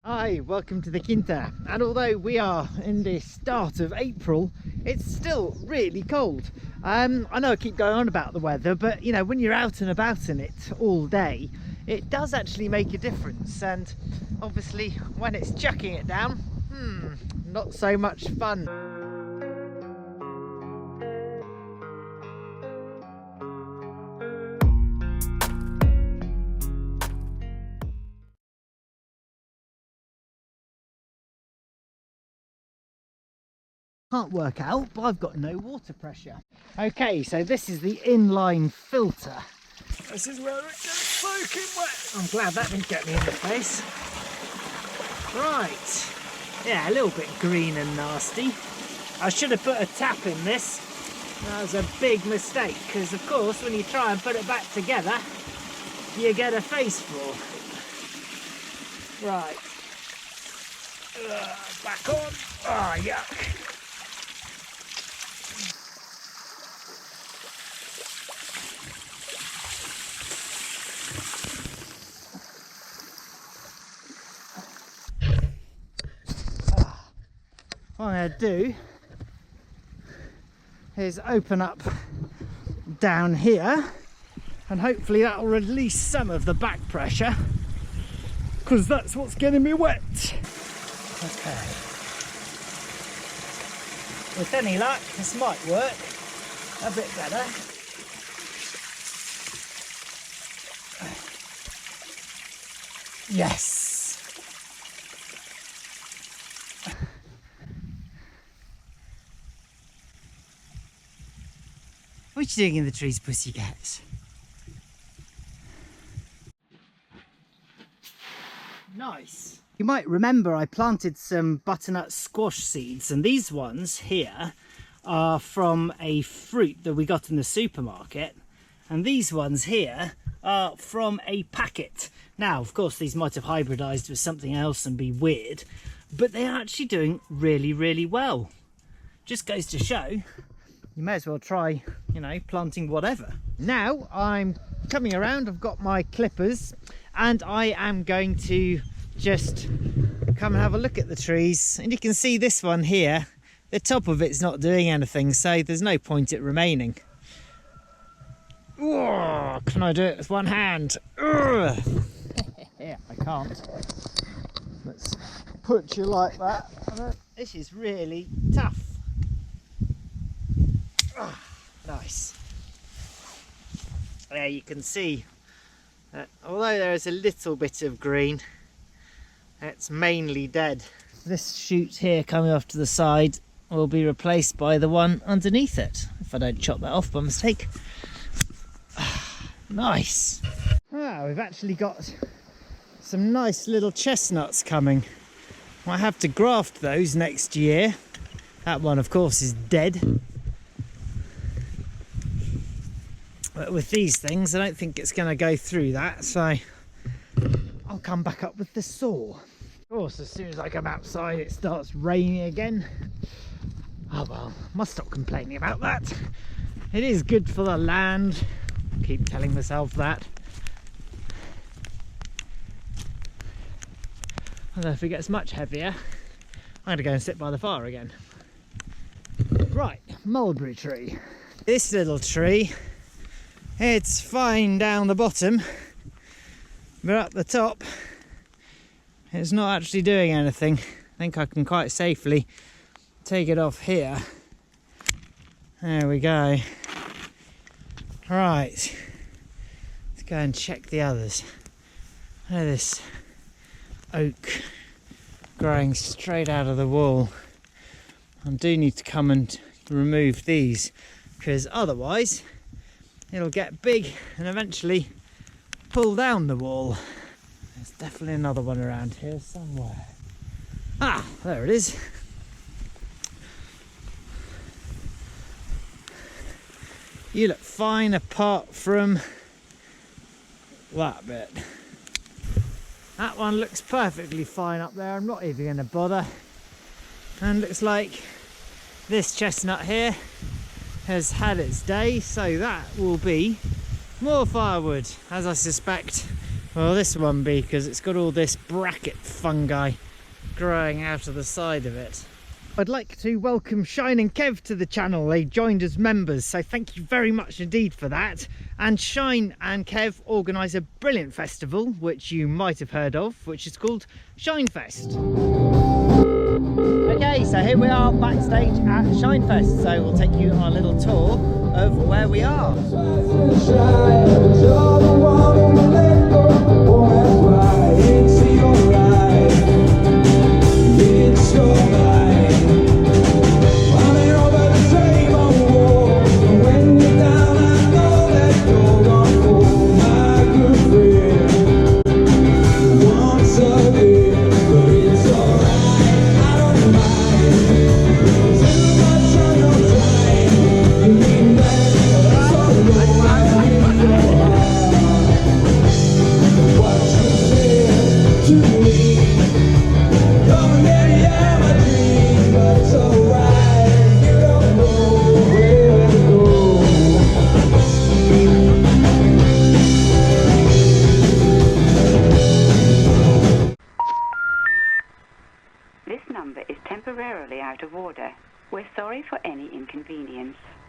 Hi, welcome to the Quinta. And although we are in the start of April, it's still really cold. I know I keep going on about the weather, but you know, when you're out and about in it all day, it does actually make a difference. And obviously when it's chucking it down, not so much fun. Can't work out, but I've got no water pressure. Okay, so this is the inline filter. This is where it gets soaking wet. I'm glad that didn't get me in the face. Right, yeah, a little bit green and nasty. I should have put a tap in this. That was a big mistake, because of course when you try and put it back together, you get a face full. Right, back on. Ah, yuck. What I'm going to do is open up down here and hopefully that will release some of the back pressure, because that's what's getting me wet. Okay. With any luck, this might work a bit better. Yes. What you doing in the trees, pussycat? Nice. You might remember I planted some butternut squash seeds, and these ones here are from a fruit that we got in the supermarket, and these ones here are from a packet. Now, of course, these might have hybridized with something else and be weird, but they're actually doing really, really well. Just goes to show you may as well try, you know, planting whatever. Now I'm coming around, I've got my clippers, and I am going to just come and have a look at the trees. And you can see this one here, the top of it's not doing anything, so there's no point it remaining. Oh, can I do it with one hand? Yeah, I can't. Let's put you like that. This is really tough. Oh, nice. There you can see that although there is a little bit of green, it's mainly dead. This shoot here coming off to the side will be replaced by the one underneath it, if I don't chop that off by mistake. Nice. We've actually got some nice little chestnuts coming. I'll have to graft those next year. That one of course is dead. But with these things, I don't think it's going to go through that, so I'll come back up with the saw. Of course, as soon as I come outside, it starts raining again. Oh well, must stop complaining about that. It is good for the land. I keep telling myself that. Although if it gets much heavier, I'm going to go and sit by the fire again. Right, mulberry tree. This little tree, it's fine down the bottom, but up the top it's not actually doing anything. I think I can quite safely take it off here. There we go. Right, let's go and check the others. Look at this oak growing straight out of the wall. I do need to come and remove these, because otherwise it'll get big and eventually pull down the wall. There's definitely another one around here somewhere. Ah, there it is. You look fine apart from that bit. That one looks perfectly fine up there. I'm not even going to bother. And looks like this chestnut here has had its day, so that will be more firewood, as I suspect Well, this one because it's got all this bracket fungi growing out of the side of it. I'd like to welcome Shine and Kev to the channel. They joined as members, so thank you very much indeed for that. And Shine and Kev organise a brilliant festival, which you might have heard of, which is called Shinefest. Okay, so here we are backstage at Shinefest, so we'll take you on a little tour of where we are.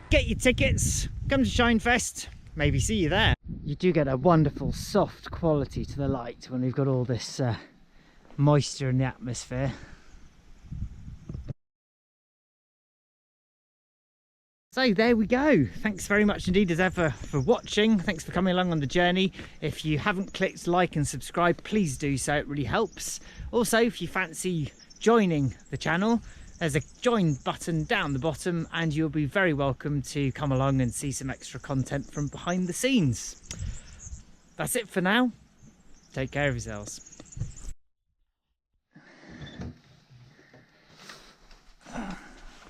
Get your tickets, come to Shinefest, maybe see you there. You do get a wonderful soft quality to the light when we've got all this moisture in the atmosphere. So there we go. Thanks very much indeed as ever for watching. Thanks for coming along on the journey. If you haven't clicked like and subscribe, please do so, it really helps. Also, if you fancy joining the channel, there's a join button down the bottom and you'll be very welcome to come along and see some extra content from behind the scenes. That's it for now. Take care of yourselves.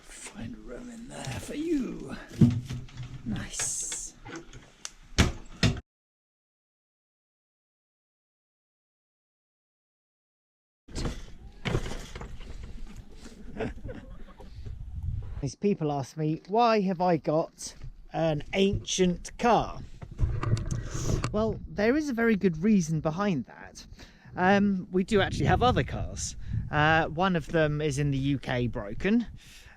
Find room in there for you. Nice. These people ask me, why have I got an ancient car? Well, there is a very good reason behind that. We do actually have other cars. One of them is in the UK broken.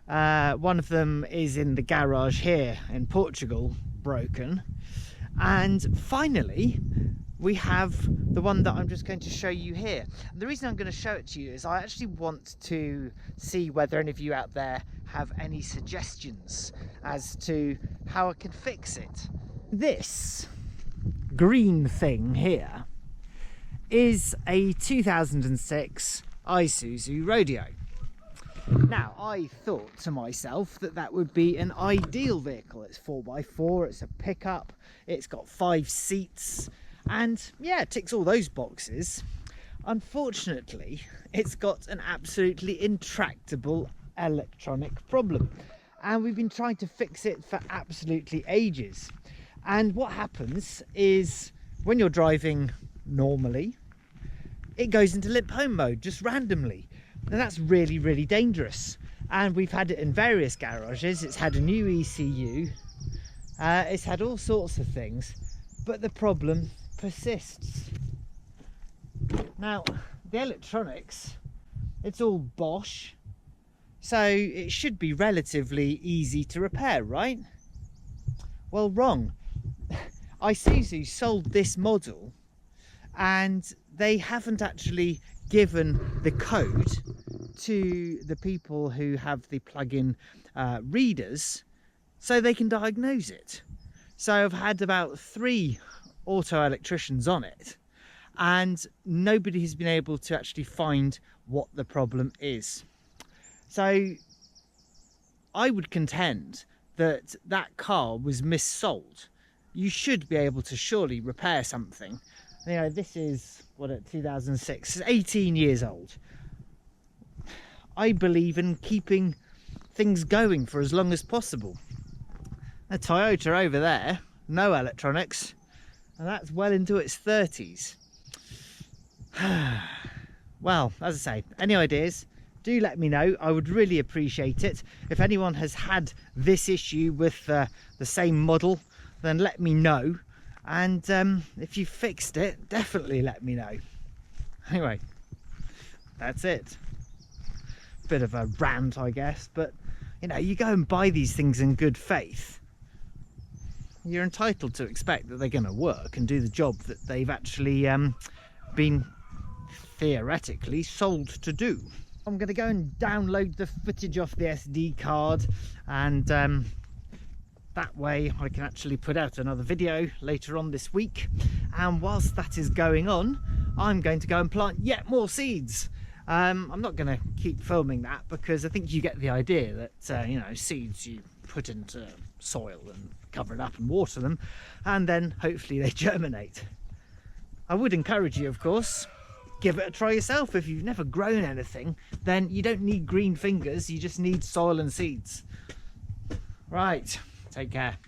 One of them is in the garage here in Portugal broken. And finally, we have the one that I'm just going to show you here. And the reason I'm going to show it to you is I actually want to see whether any of you out there have any suggestions as to how I can fix it. This green thing here is a 2006 Isuzu Rodeo. Now, I thought to myself that that would be an ideal vehicle. It's 4x4, it's a pickup, it's got 5 seats, and yeah, it ticks all those boxes. Unfortunately, it's got an absolutely intractable electronic problem, and we've been trying to fix it for absolutely ages. And what happens is when you're driving normally, it goes into limp home mode just randomly, and that's really, really dangerous. And we've had it in various garages. It's had a new ECU, it's had all sorts of things, but the problem persists. Now, the electronics, it's all Bosch, so it should be relatively easy to repair, right? Well, wrong. Isuzu sold this model and they haven't actually given the code to the people who have the plug-in readers so they can diagnose it. So I've had about 3 auto electricians on it and nobody has been able to actually find what the problem is. So I would contend that that car was missold. You should be able to surely repair something. You know, this is, what, 2006, it's 18 years old. I believe in keeping things going for as long as possible. A Toyota over there, no electronics, and that's well into its 30s. Well, as I say, any ideas, do let me know. I would really appreciate it. If anyone has had this issue with the same model, then let me know, And if you fixed it, definitely let me know. Anyway, that's it. Bit of a rant, I guess, but you know, you go and buy these things in good faith, you're entitled to expect that they're going to work and do the job that they've actually been theoretically sold to do. I'm going to go and download the footage off the SD card, and that way I can actually put out another video later on this week. And whilst that is going on, I'm going to go and plant yet more seeds. I'm not going to keep filming that because I think you get the idea that you know, seeds you put into soil and cover it up and water them, and then hopefully they germinate. I would encourage you, of course, give it a try yourself. If you've never grown anything, then you don't need green fingers, you just need soil and seeds. Right, take care.